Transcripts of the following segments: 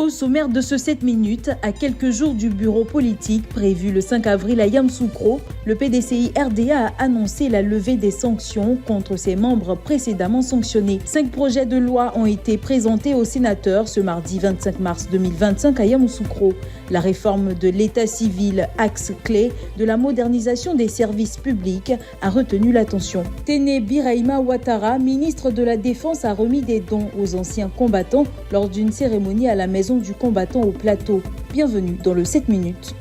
Au sommaire de ce 7 minutes, à quelques jours du bureau politique prévu le 5 avril à Yamoussoukro, le PDCI RDA a annoncé la levée des sanctions contre ses membres précédemment sanctionnés. 5 projets de loi ont été présentés aux sénateurs ce mardi 25 mars 2025 à Yamoussoukro. La réforme de l'état civil, axe clé de la modernisation des services publics, a retenu l'attention. Téné Birahima Ouattara, ministre de la Défense, a remis des dons aux anciens combattants lors d'une cérémonie à la maison du combattant au Plateau. Bienvenue dans le 7 minutes.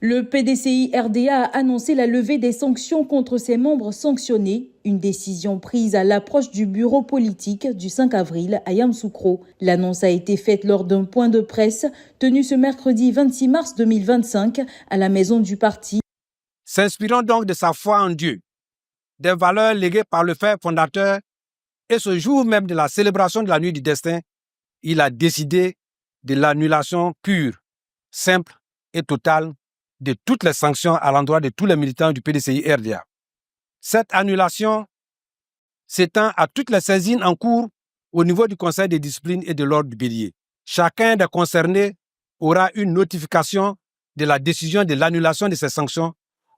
Le PDCI RDA a annoncé la levée des sanctions contre ses membres sanctionnés, une décision prise à l'approche du bureau politique du 5 avril à Yamoussoukro. L'annonce a été faite lors d'un point de presse tenu ce mercredi 26 mars 2025 à la maison du parti. S'inspirant donc de sa foi en Dieu, des valeurs léguées par le père fondateur, et ce jour même de la célébration de la nuit du destin, il a décidé de l'annulation pure, simple et totale de toutes les sanctions à l'endroit de tous les militants du PDCI RDA. Cette annulation s'étend à toutes les saisines en cours au niveau du Conseil de discipline et de l'ordre du bélier. Chacun des concernés aura une notification de la décision de l'annulation de ces sanctions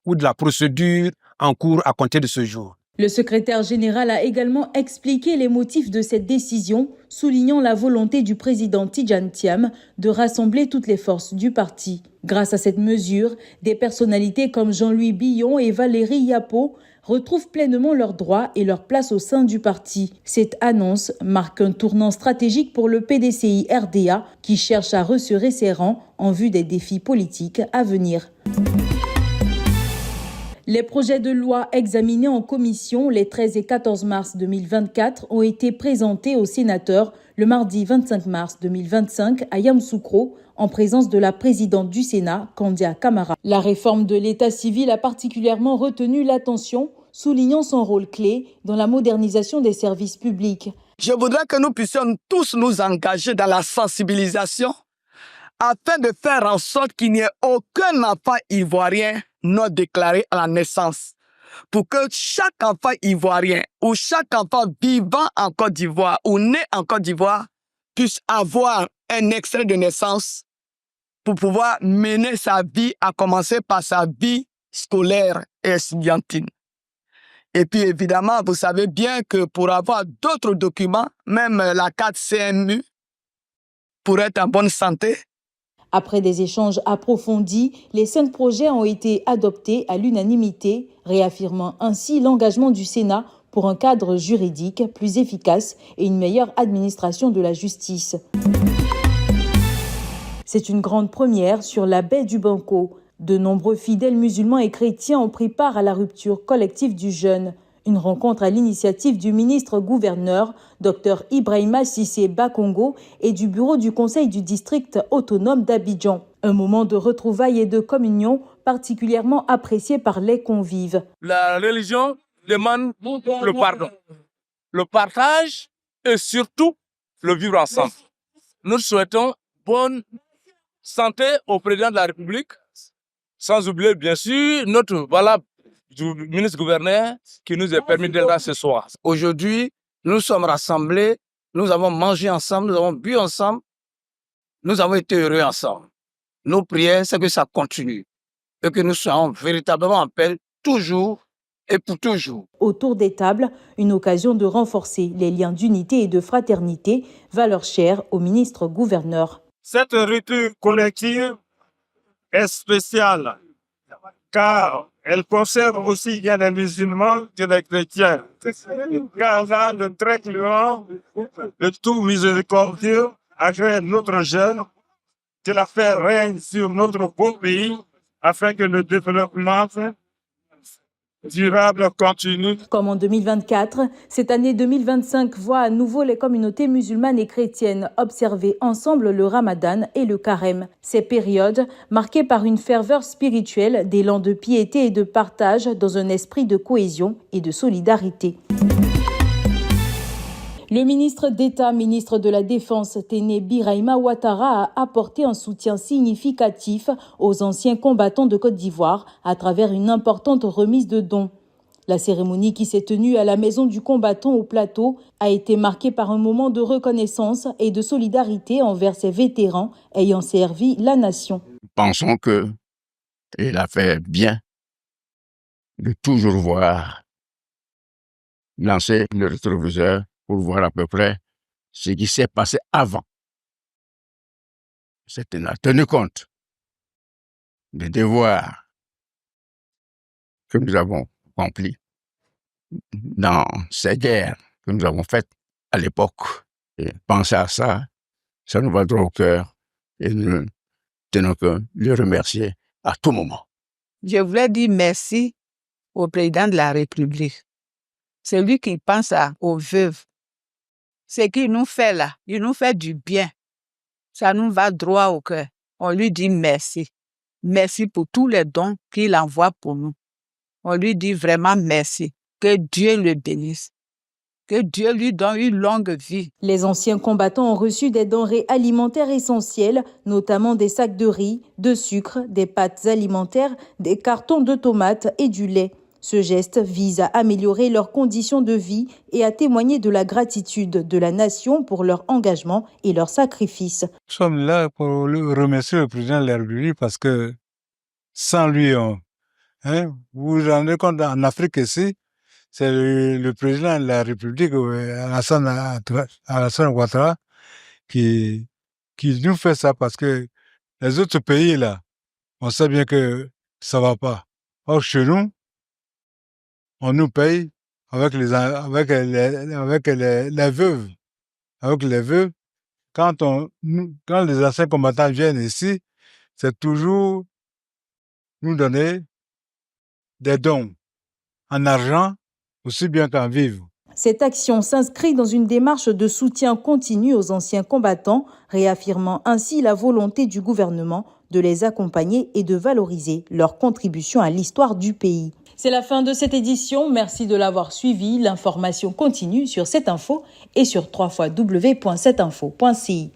ou de la procédure en cours à compter de ce jour. Le secrétaire général a également expliqué les motifs de cette décision, soulignant la volonté du président Tidjane Thiam de rassembler toutes les forces du parti. Grâce à cette mesure, des personnalités comme Jean-Louis Billon et Valérie Yapo retrouvent pleinement leurs droits et leur place au sein du parti. Cette annonce marque un tournant stratégique pour le PDCI RDA qui cherche à resserrer ses rangs en vue des défis politiques à venir. Les projets de loi examinés en commission les 13 et 14 mars 2024 ont été présentés aux sénateurs le mardi 25 mars 2025 à Yamoussoukro en présence de la présidente du Sénat, Kandia Camara. La réforme de l'état civil a particulièrement retenu l'attention, soulignant son rôle clé dans la modernisation des services publics. Je voudrais que nous puissions tous nous engager dans la sensibilisation afin de faire en sorte qu'il n'y ait aucun enfant ivoirien non déclaré à la naissance. Pour que chaque enfant ivoirien ou chaque enfant vivant en Côte d'Ivoire ou né en Côte d'Ivoire puisse avoir un extrait de naissance pour pouvoir mener sa vie, à commencer par sa vie scolaire et estudiantine. Et puis évidemment, vous savez bien que pour avoir d'autres documents, même la carte CMU, pour être en bonne santé. Après des échanges approfondis, les 5 projets ont été adoptés à l'unanimité, réaffirmant ainsi l'engagement du Sénat pour un cadre juridique plus efficace et une meilleure administration de la justice. C'est une grande première sur la baie du Banco. De nombreux fidèles musulmans et chrétiens ont pris part à la rupture collective du jeûne. Une rencontre à l'initiative du ministre-gouverneur, Dr Ibrahima Cissé Bakongo, et du bureau du conseil du district autonome d'Abidjan. Un moment de retrouvailles et de communion particulièrement apprécié par les convives. La religion demande le pardon, le partage et surtout le vivre ensemble. Nous souhaitons bonne santé au président de la République, sans oublier bien sûr notre valable du ministre-gouverneur qui nous a permis d'être là ce soir. Aujourd'hui, nous sommes rassemblés, nous avons mangé ensemble, nous avons bu ensemble, nous avons été heureux ensemble. Nos prières, c'est que ça continue et que nous soyons véritablement en paix toujours et pour toujours. Autour des tables, une occasion de renforcer les liens d'unité et de fraternité, valeurs chères au ministre-gouverneur. Cette rupture collective est spéciale car elle concerne aussi bien les musulmans que les chrétiens. Car là, le très clément, le tout miséricordieux, agrée notre jeune, que la paix règne sur notre beau pays, afin que le développement durable continue. Comme en 2024, cette année 2025 voit à nouveau les communautés musulmanes et chrétiennes observer ensemble le Ramadan et le Carême. Ces périodes marquées par une ferveur spirituelle, d'élan de piété et de partage dans un esprit de cohésion et de solidarité. Le ministre d'État, ministre de la Défense, Téné Birahima Ouattara, a apporté un soutien significatif aux anciens combattants de Côte d'Ivoire à travers une importante remise de dons. La cérémonie qui s'est tenue à la Maison du combattant au Plateau a été marquée par un moment de reconnaissance et de solidarité envers ces vétérans ayant servi la nation. Pensons qu'il a fait bien de toujours voir, lancer le rétroviseur pour voir à peu près ce qui s'est passé avant. C'était la tenue compte des devoirs que nous avons remplis dans ces guerres que nous avons faites à l'époque. Et penser à ça, ça nous va droit au cœur et nous tenons que le remercier à tout moment. Je voulais dire merci au président de la République. C'est lui qui pense aux veuves. Ce qu'il nous fait là, il nous fait du bien. Ça nous va droit au cœur. On lui dit merci. Merci pour tous les dons qu'il envoie pour nous. On lui dit vraiment merci. Que Dieu le bénisse. Que Dieu lui donne une longue vie. Les anciens combattants ont reçu des denrées alimentaires essentielles, notamment des sacs de riz, de sucre, des pâtes alimentaires, des cartons de tomates et du lait. Ce geste vise à améliorer leurs conditions de vie et à témoigner de la gratitude de la nation pour leur engagement et leur sacrifice. Nous sommes là pour remercier le président de la République parce que sans lui, vous vous rendez compte, en Afrique ici, c'est le président de la République, Alassane Ouattara, qui nous fait ça parce que les autres pays, là, on sait bien que ça va pas. Or, chez nous, on nous paye avec les veuves. Avec les veuves, quand les anciens combattants viennent ici, c'est toujours nous donner des dons en argent, aussi bien qu'en vivre. Cette action s'inscrit dans une démarche de soutien continu aux anciens combattants, réaffirmant ainsi la volonté du gouvernement de les accompagner et de valoriser leur contribution à l'histoire du pays. C'est la fin de cette édition. Merci de l'avoir suivi. L'information continue sur 7info et sur www.7info.ci.